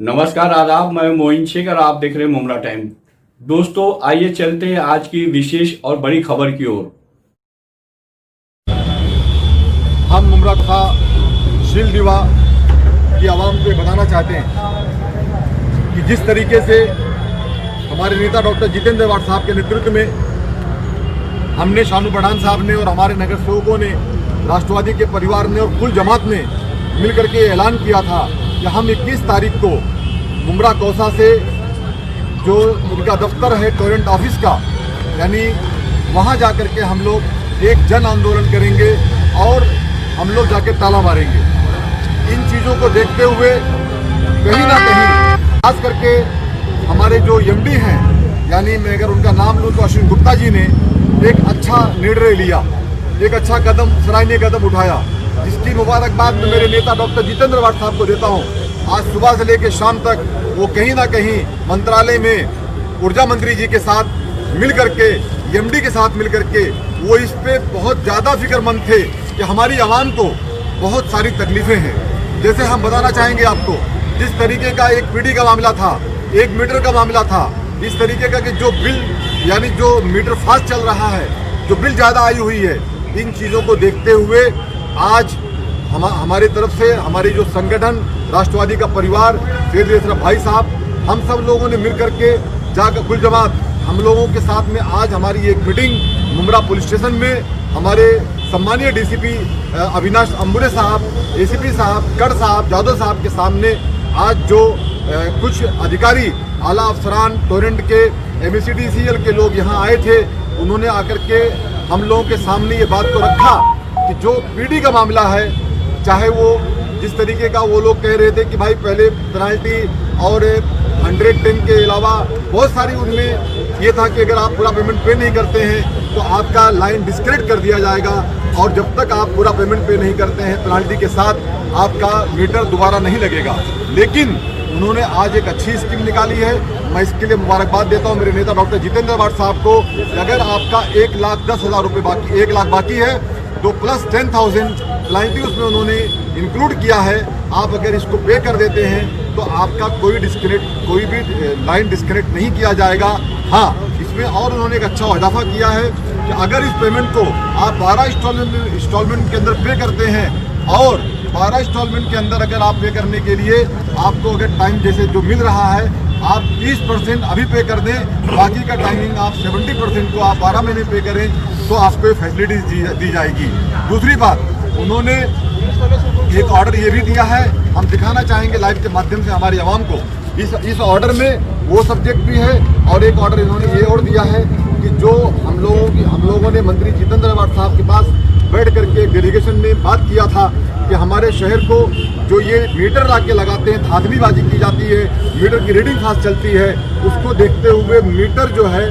नमस्कार आदाब, मैं मोइन शेख और आप देख रहे हैं मुमरा टाइम। दोस्तों आइए चलते हैं आज की विशेष और बड़ी खबर की ओर। हम मुमरा का शील दीवा की आवाम को बताना चाहते हैं कि जिस तरीके से हमारे नेता डॉक्टर जितेंद्र वाड़ साहब के नेतृत्व में हमने शानू पठान साहब ने और हमारे नगर सेवकों ने, राष्ट्रवादी के परिवार ने और कुल जमात ने मिलकर के ऐलान किया था कि हम 21 तारीख को मुमरा कौसा से जो उनका दफ्तर है टोरेंट ऑफिस का, यानी वहाँ जाकर के हम लोग एक जन आंदोलन करेंगे और हम लोग जाके ताला मारेंगे। इन चीज़ों को देखते हुए कहीं ना कहीं खास करके हमारे जो एमडी हैं, यानी मैं अगर उनका नाम लूँ तो अश्विन गुप्ता जी ने एक अच्छा निर्णय लिया, एक अच्छा कदम, सराहनीय कदम उठाया, जिसकी मुबारकबाद मैं मेरे नेता डॉक्टर जितेंद्र वाड़ साहब को देता हूँ। आज सुबह से लेकर शाम तक वो कहीं ना कहीं मंत्रालय में ऊर्जा मंत्री जी के साथ मिल करके, एमडी के साथ मिल करके वो इस पे बहुत ज़्यादा फिक्रमंद थे कि हमारी आवाम को बहुत सारी तकलीफ़ें हैं। जैसे हम बताना चाहेंगे आपको, जिस तरीके का एक पीढ़ी का मामला था, 1 मीटर का मामला था, इस तरीके का कि जो बिल यानी जो मीटर फास्ट चल रहा है, जो बिल ज़्यादा आई हुई है, इन चीज़ों को देखते हुए आज हमारी तरफ से हमारी जो संगठन राष्ट्रवादी का परिवार, शेर भाई साहब, हम सब लोगों ने मिल करके जाकर कुल जमात हम लोगों के साथ में आज हमारी एक मीटिंग मुमरा पुलिस स्टेशन में हमारे सम्मानीय डीसीपी अविनाश अंबुरे साहब, एसीपी साहब, कड़ साहब, जादव साहब के सामने आज जो कुछ अधिकारी, आला अफसरान, टोरेंट के, MECDCL के लोग यहाँ आए थे, उन्होंने आकर के हम लोगों के सामने ये बात को रखा कि जो पीढ़ी का मामला है, चाहे वो जिस तरीके का वो लोग कह रहे थे कि भाई पहले पेनाल्टी और 110 के अलावा बहुत सारी उनमें ये था कि अगर आप पूरा पेमेंट पे नहीं करते हैं तो आपका लाइन डिस्कनेक्ट कर दिया जाएगा, और जब तक आप पूरा पेमेंट पे नहीं करते हैं पेनाल्टी के साथ आपका मीटर दोबारा नहीं लगेगा। लेकिन उन्होंने आज एक अच्छी स्कीम निकाली है, मैं इसके लिए मुबारकबाद देता हूं मेरे नेता डॉक्टर जितेंद्र वाड़ साहब को। अगर आपका 1,10,000 रुपये बाकी, 1 लाख बाकी है तो प्लस 10,000 पेनाल्टी उसमें उन्होंने इंक्लूड किया है। आप अगर इसको पे कर देते हैं तो आपका कोई भी लाइन डिस्कनेक्ट नहीं किया जाएगा। हाँ, इसमें और उन्होंने एक अच्छा इजाफा किया है कि अगर इस पेमेंट को आप 12 इंस्टॉलमेंट के अंदर पे करते हैं, और 12 इंस्टॉलमेंट के अंदर अगर आप पे करने के लिए आपको अगर टाइम जैसे जो मिल रहा है, आप 30% अभी पे कर दें, बाकी का टाइमिंग आप 70% को आप 12 महीने पे करें तो आपको फैसिलिटीज दी जाएगी। दूसरी बात, उन्होंने एक ऑर्डर ये भी दिया है, हम दिखाना चाहेंगे लाइव के माध्यम से हमारी आवाम को। इस ऑर्डर में वो सब्जेक्ट भी है, और एक ऑर्डर इन्होंने ये और दिया है कि जो हम लोगों ने मंत्री जितेंद्र वाड़ साहब के पास बैठ करके डेलीगेशन में बात किया था कि हमारे शहर को जो ये मीटर ला के लगाते हैं, धांधलीबाजी की जाती है, मीटर की रीडिंग फास्ट चलती है, उसको देखते हुए मीटर जो है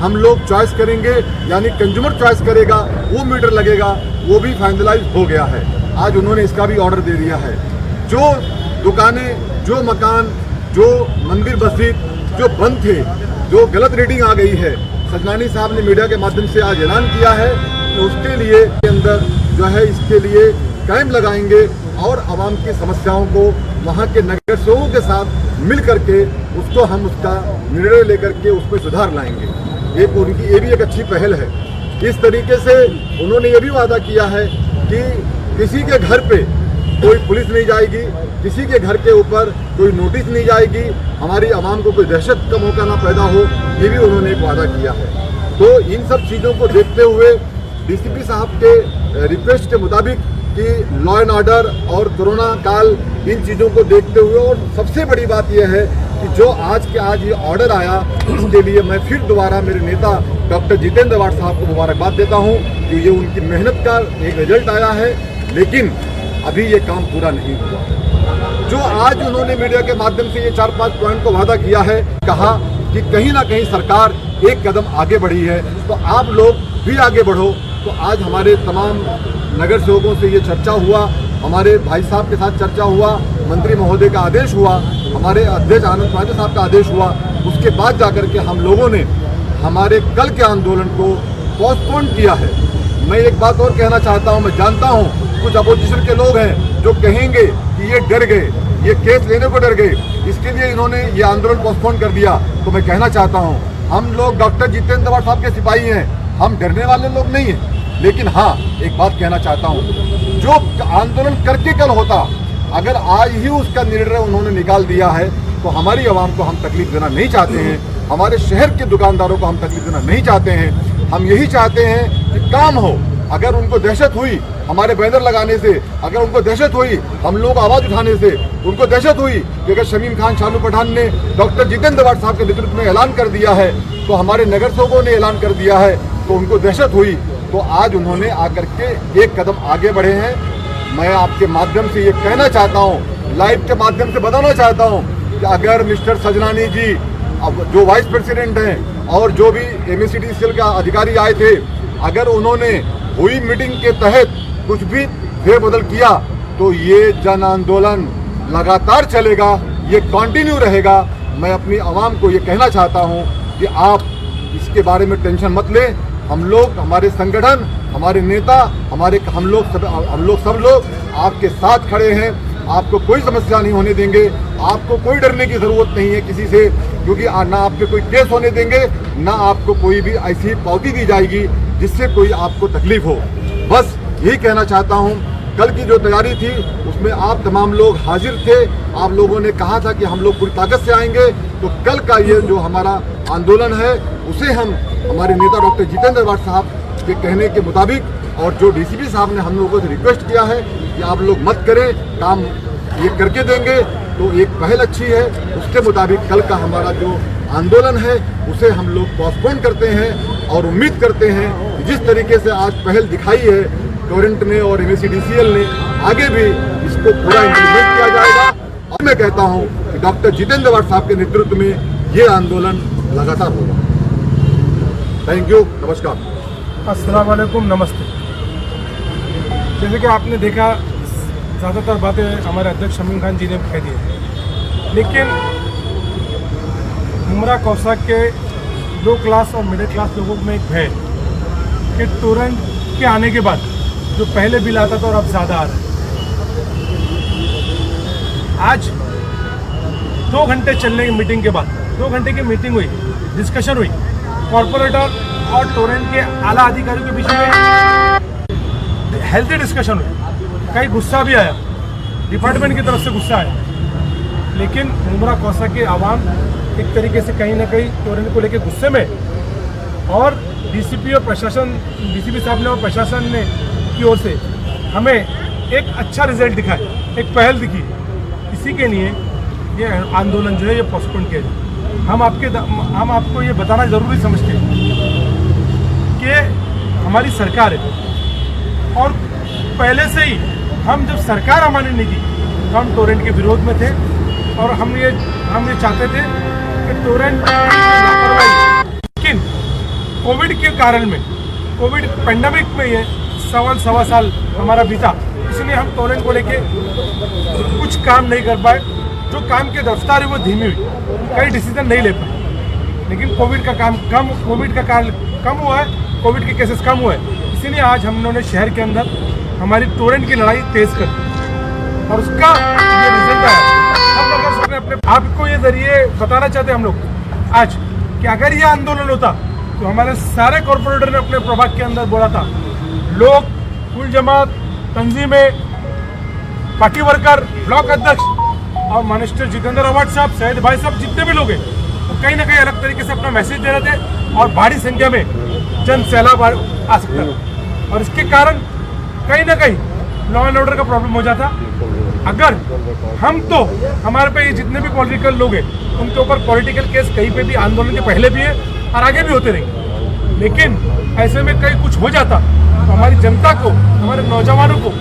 हम लोग चॉइस करेंगे, यानी कंज्यूमर चॉइस करेगा, वो मीटर लगेगा, वो भी फाइनलाइज हो गया है। आज उन्होंने इसका भी ऑर्डर दे दिया है। जो दुकानें, जो मकान, जो मंदिर मस्जिद जो बंद थे, जो गलत रीडिंग आ गई है, सजनानी साहब ने मीडिया के माध्यम से आज ऐलान किया है कि उसके लिए के अंदर जो है इसके लिए कैंप लगाएंगे और आवाम की समस्याओं को वहाँ के नगर सेवकों के साथ मिल करके उसको हम उसका निर्णय लेकर के उस पर सुधार लाएंगे। एक उनकी ये भी एक अच्छी पहल है। इस तरीके से उन्होंने ये भी वादा किया है कि किसी के घर पे कोई पुलिस नहीं जाएगी, किसी के घर के ऊपर कोई नोटिस नहीं जाएगी, हमारी आवाम को कोई दहशत का मौका ना पैदा हो, ये भी उन्होंने एक वादा किया है। तो इन सब चीज़ों को देखते हुए डीसीपी साहब के रिक्वेस्ट के मुताबिक कि लॉ एंड ऑर्डर और कोरोना काल, इन चीज़ों को देखते हुए, और सबसे बड़ी बात यह है कि जो आज ये ऑर्डर आया, इसके लिए मैं फिर दोबारा मेरे नेता डॉक्टर जितेंद्र वाड़ साहब को मुबारकबाद देता हूं कि ये उनकी मेहनत का एक रिजल्ट आया है। लेकिन अभी ये काम पूरा नहीं हुआ। जो आज उन्होंने मीडिया के माध्यम से ये 4-5 पॉइंट को वादा किया है, कहा कि कहीं ना कहीं सरकार एक कदम आगे बढ़ी है, तो आप लोग भी आगे बढ़ो। तो आज हमारे तमाम नगर सेवकों से ये चर्चा हुआ, हमारे भाई साहब के साथ चर्चा हुआ, मंत्री महोदय का आदेश हुआ, हमारे अध्यक्ष आनंद पांडे साहब का आदेश हुआ। उसके बाद जाकर के हम लोगों ने हमारे कल के आंदोलन को पोस्टपोन किया है। मैं एक बात और कहना चाहता हूं, मैं जानता हूं कुछ अपोजिशन के लोग हैं जो कहेंगे कि ये डर गए, ये केस लेने को डर गए, इसके लिए इन्होंने ये आंदोलन पोस्टपोन कर दिया। तो मैं कहना चाहता हूँ, हम लोग डॉक्टर जितेंद्र दवाड़ साहब के सिपाही हैं, हम डरने वाले लोग नहीं हैं। लेकिन हाँ, एक बात कहना चाहता हूँ, जो आंदोलन करके कल होता, अगर आज ही उसका निर्णय उन्होंने निकाल दिया है तो हमारी आवाम को हम तकलीफ देना नहीं चाहते हैं, हमारे शहर के दुकानदारों को हम तकलीफ देना नहीं चाहते हैं। हम यही चाहते हैं कि काम हो। अगर उनको दहशत हुई हमारे बैनर लगाने से, अगर उनको दहशत हुई हम लोग आवाज़ उठाने से, उनको दहशत हुई कि अगर शमीम खान शालू पठान ने डॉक्टर जितेंद्र दवाड़ साहब के नेतृत्व में ऐलान कर दिया है, तो हमारे नगर सेवकों ने ऐलान कर दिया है, तो उनको दहशत हुई, तो आज उन्होंने आकर के एक कदम आगे बढ़े हैं। मैं आपके माध्यम से ये कहना चाहता हूँ, लाइव के माध्यम से बताना चाहता हूँ कि अगर मिस्टर सजनानी जी, अब जो वाइस प्रेसिडेंट हैं और जो भी MSCDCL का अधिकारी आए थे, अगर उन्होंने हुई मीटिंग के तहत कुछ भी फेरबदल किया तो ये जन आंदोलन लगातार चलेगा, ये कंटिन्यू रहेगा। मैं अपनी आवाम को ये कहना चाहता हूँ कि आप इसके बारे में टेंशन मत लें। हम लोग, हमारे संगठन, हमारे नेता, हम लोग सब लोग आपके साथ खड़े हैं। आपको कोई समस्या नहीं होने देंगे, आपको कोई डरने की ज़रूरत नहीं है किसी से, क्योंकि ना आप पे कोई केस होने देंगे, ना आपको कोई भी ऐसी पावती दी जाएगी जिससे कोई आपको तकलीफ हो। बस यही कहना चाहता हूँ। कल की जो तैयारी थी उसमें आप तमाम लोग हाजिर थे, आप लोगों ने कहा था कि हम लोग पूरी ताकत से आएंगे। तो कल का ये जो हमारा आंदोलन है उसे हम हमारे नेता डॉक्टर जितेंद्र दवाड़ साहब के कहने के मुताबिक, और जो DCP साहब ने हम लोगों से रिक्वेस्ट किया है कि आप लोग मत करें, काम ये करके देंगे, तो एक पहल अच्छी है। उसके मुताबिक कल का हमारा जो आंदोलन है उसे हम लोग पोस्टपोन करते हैं और उम्मीद करते हैं कि जिस तरीके से आज पहल दिखाई है टोरेंट ने और MSCDCL ने, आगे भी इसको पूरा इम्प्लीमेंट किया जाएगा। और मैं कहता हूँ कि डॉक्टर जितेंद्र दवाड़ साहब के नेतृत्व में ये आंदोलन लगातार होगा। थैंक यू, नमस्कार। अस्सलाम वालेकुम, नमस्ते। जैसे कि आपने देखा, ज़्यादातर बातें हमारे अध्यक्ष शमीम खान जी ने कह दी है, लेकिन मुमरा कौसा के लो क्लास और मिडिल क्लास लोगों में एक भय कि टोरेंट के आने के बाद जो पहले बिल आता था और अब ज़्यादा आ रहा है। आज 2 घंटे चलने की मीटिंग के बाद, 2 घंटे की मीटिंग हुई, डिस्कशन हुई, कॉरपोरेटर और टोरेंट के आला अधिकारियों के बीच में हेल्थी डिस्कशन हुई। कहीं गुस्सा भी आया, डिपार्टमेंट की तरफ से गुस्सा आया, लेकिन मुमरा कौसा के आवाम एक तरीके से कहीं ना कहीं टोरेंट को लेकर गुस्से में, और DCP और प्रशासन, DCP साहब ने और प्रशासन ने की ओर से हमें एक अच्छा रिजल्ट दिखा है, एक पहल दिखी। इसी के लिए ये आंदोलन जो है ये पोस्टपोन किया जाए। हम आपको ये बताना ज़रूरी समझते हैं कि हमारी सरकार है, और पहले से ही हम जब सरकार हमारी नहीं की तो हम टोरेंट के विरोध में थे, और हम ये चाहते थे कि टोरेंट लापरवाही, लेकिन कोविड के कारण में, कोविड पेंडेमिक में ये सवा साल हमारा बीता, इसलिए हम टोरेंट को लेके कुछ काम नहीं कर पाए। जो काम की रफ्तार है वो धीमी हुई, कई डिसीजन नहीं ले पाए। लेकिन कोविड का काल कम हुआ है, कोविड के केसेस कम हुए, इसीलिए आज हम लोगों ने शहर के अंदर हमारी टोरेंट की लड़ाई तेज कर दी, और उसका ये रिजल्ट आया। हम अगर अपने आपको ये जरिए बताना चाहते हैं हम लोग आज कि अगर ये आंदोलन होता तो हमारे सारे कॉरपोरेटर ने अपने प्रभाग के अंदर बोला था, लोग, कुल जमात, तंजीमें, पार्टी वर्कर, ब्लॉक अध्यक्ष और मिनिस्टर जितेंद्र दवाड़ साहब, सैयद भाई साहब, जितने भी लोग हैं वो कहीं ना कहीं अलग तरीके से अपना मैसेज दे रहे थे, और भारी संख्या में जन सैलाब आ सकता था, और इसके कारण कहीं ना कहीं लॉ एंड ऑर्डर का प्रॉब्लम हो जाता। अगर हम तो हमारे पे ये जितने भी पॉलिटिकल लोग हैं उनके ऊपर पॉलिटिकल केस कहीं पे भी आंदोलन के पहले भी है और आगे भी होते रहेंगे, लेकिन ऐसे में कहीं कुछ हो जाता तो हमारी जनता को, हमारे नौजवानों को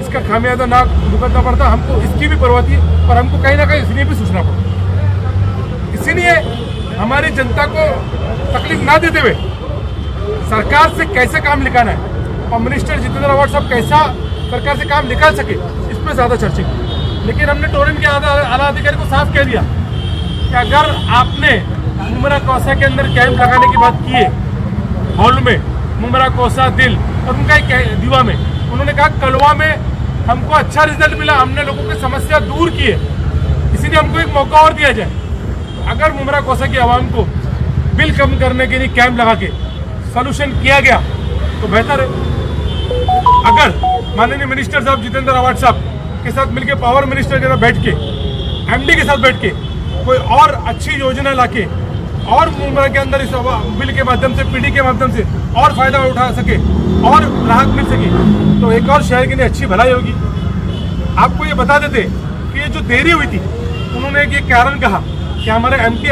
इसका खामियाजा ना भुगतना पड़ता। हमको इसकी भी परवाह थी, और हमको कहीं ना कहीं इसलिए भी सोचना पड़ता। इसीलिए हमारी जनता को तकलीफ ना देते हुए सरकार से कैसे काम निकालना है और मिनिस्टर जितेंद्र दवाड़ साहब कैसा सरकार से काम निकाल सके, इस पर ज़्यादा चर्चा की। लेकिन हमने टोरेंट के आला अधिकारी को साफ कह दिया कि अगर आपने मुमरा कौसा के अंदर कैंप लगाने की बात की है, हॉल में मुमरा कौसा दिल, और उनका एक दीवा में उन्होंने कहा कलवा में हमको अच्छा रिजल्ट मिला, हमने लोगों की समस्या दूर की है, इसीलिए हमको एक मौका और दिया जाए। अगर मुमरा कोसा की आवाम को बिल कम करने के लिए कैंप लगा के सोल्यूशन किया गया तो बेहतर है। अगर माननीय मिनिस्टर साहब जितेंद्र आवाड साहब के साथ मिलकर पावर मिनिस्टर के साथ बैठ के, एमडी के साथ बैठ के कोई और अच्छी योजना लाके और मुमरा के अंदर इस बिल के माध्यम से, पीडी के माध्यम से और फायदा उठा सके और राहत मिल सके तो एक और शहर के लिए अच्छी भलाई होगी। आपको ये बता देते कि ये जो देरी हुई थी, उन्होंने एक कारण कहा कि हमारे एमडी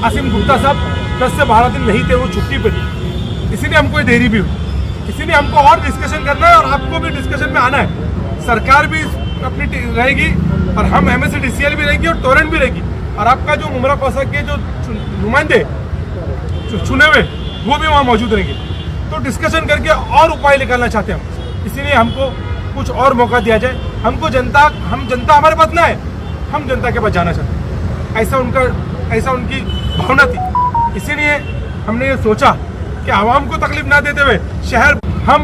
असीम गुप्ता साहब 10 से 12 दिन नहीं थे, वो छुट्टी पे थे, इसीलिए हमको ये देरी भी हुई। इसीलिए हमको और डिस्कशन करना है और आपको भी डिस्कशन में आना है। सरकार भी अपनी रहेगी और हम MSCDCL भी रहेगी और टोरेंट भी रहेगी और आपका जो मुमरा कोसा के जो नुमाइंदे चुने हुए वो भी वहाँ मौजूद रहेंगे। तो डिस्कशन करके और उपाय निकालना चाहते हैं हम, इसीलिए हमको कुछ और मौका दिया जाए। हम जनता हमारे पास ना है, हम जनता के पास जाना चाहते हैं, ऐसा उनकी भावना थी। इसीलिए हमने ये सोचा कि आवाम को तकलीफ ना देते हुए शहर हम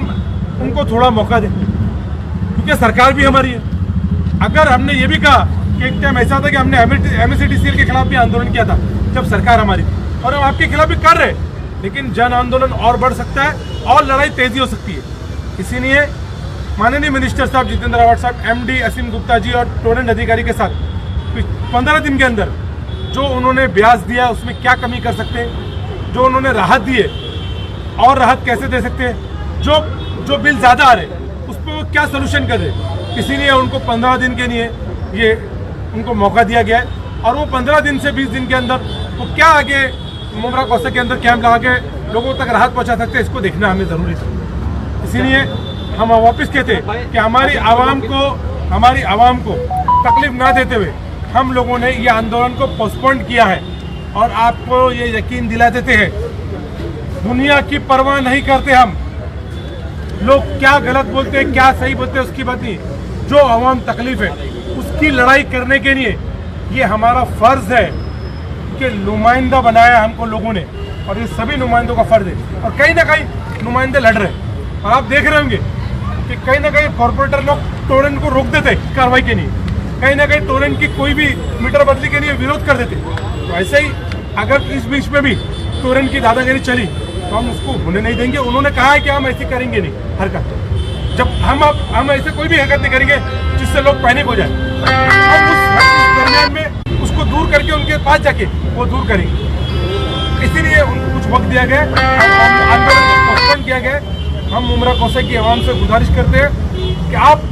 उनको थोड़ा मौका दें, क्योंकि सरकार भी हमारी है। अगर हमने ये भी कहा कि एक टाइम ऐसा था कि हमने MSCDCL के खिलाफ भी आंदोलन किया था जब सरकार हमारी थी, और हम आपके खिलाफ भी कर रहे हैं, लेकिन जन आंदोलन और बढ़ सकता है और लड़ाई तेजी हो सकती है। इसीलिए माननीय मिनिस्टर साहब जितेंद्र आवाड साहब, MD असीम गुप्ता जी और टोरेंट अधिकारी के साथ 15 दिन के अंदर जो उन्होंने ब्याज दिया उसमें क्या कमी कर सकते हैं, जो उन्होंने राहत दी है और राहत कैसे दे सकते हैं, जो बिल ज़्यादा आ रहे उस पर वो क्या सोल्यूशन कर रहे। इसीलिए उनको 15 दिन के लिए ये उनको मौका दिया गया है और वो 15 दिन से 20 दिन के अंदर वो क्या आगे मुमरा कोसा के अंदर कैंप लगा के लोगों तक राहत पहुंचा सकते हैं, इसको देखना हमें ज़रूरी था। इसीलिए हम वापस कहते हैं कि हमारी आवाम को तकलीफ ना देते हुए हम लोगों ने ये आंदोलन को पोस्टपोन किया है और आपको ये यकीन दिला देते हैं, दुनिया की परवाह नहीं करते हम। लोग क्या गलत बोलते हैं, क्या सही बोलते हैं, उसकी बात नहीं। जो आवाम तकलीफ है उसकी लड़ाई करने के लिए ये हमारा फर्ज है कि नुमाइंदा बनाया हमको लोगों ने और ये सभी नुमाइंदों का फर्ज है। और कहीं ना कहीं नुमाइंदे लड़ रहे हैं और आप देख रहे होंगे कि कहीं ना कहीं कॉर्पोरेटर लोग टोरेंट को रोक देते कार्रवाई के लिए, कहीं ना कहीं टोरेंट की कोई भी मीटर बदली के लिए विरोध कर देते। तो ऐसे ही अगर इस बीच में भी टोरेंट की दादागिरी चली तो हम उसको होने नहीं देंगे। उन्होंने कहा है कि हम ऐसे करेंगे नहीं हरकत, जब हम ऐसे कोई भी हरकत नहीं करेंगे जिससे लोग पैनिक हो जाए। हम उस दरमियान में उसको दूर करके उनके पास जाके वो दूर करेंगे। इसीलिए उनको कुछ वक्त दिया गया, आंदोलन को पोस्टपोन किया गया। हम मुमरा कोसा की आवाम से गुजारिश करते हैं कि आप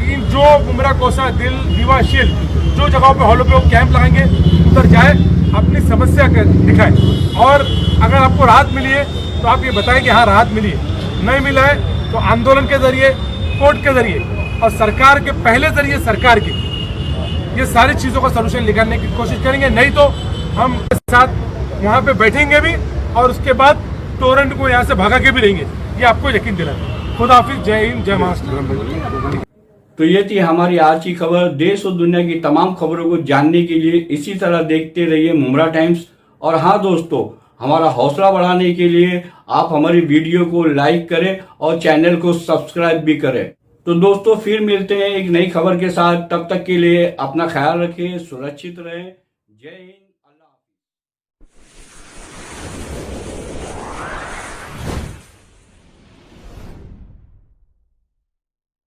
इन जो मुमरा कोसा, दिल, दीवा, शील जो जगहों पे हॉलों पे वो कैंप लगाएंगे उधर जाए, अपनी समस्या दिखाएं और अगर आपको राहत मिली है तो आप ये बताएं कि हाँ राहत मिली है। नहीं मिला है तो आंदोलन के जरिए, कोर्ट के जरिए और सरकार के पहले जरिए सरकार के ये सारी चीज़ों का सलूशन निकालने की कोशिश करेंगे। नहीं तो हम साथ वहाँ पे बैठेंगे भी और उसके बाद टोरेंट को यहाँ से भगा के भी रहेंगे, ये आपको यकीन दिलाएं। खुदा हाफिज, जय हिंद, जय महाराष्ट्र। तो ये थी हमारी आज की खबर। देश और दुनिया की तमाम खबरों को जानने के लिए इसी तरह देखते रहिए मुमरा टाइम्स। और हाँ दोस्तों, हमारा हौसला बढ़ाने के लिए आप हमारी वीडियो को लाइक करें और चैनल को सब्सक्राइब भी करें। तो दोस्तों फिर मिलते हैं एक नई खबर के साथ, तब तक के लिए अपना ख्याल रखें, सुरक्षित रहें। जय हिंद।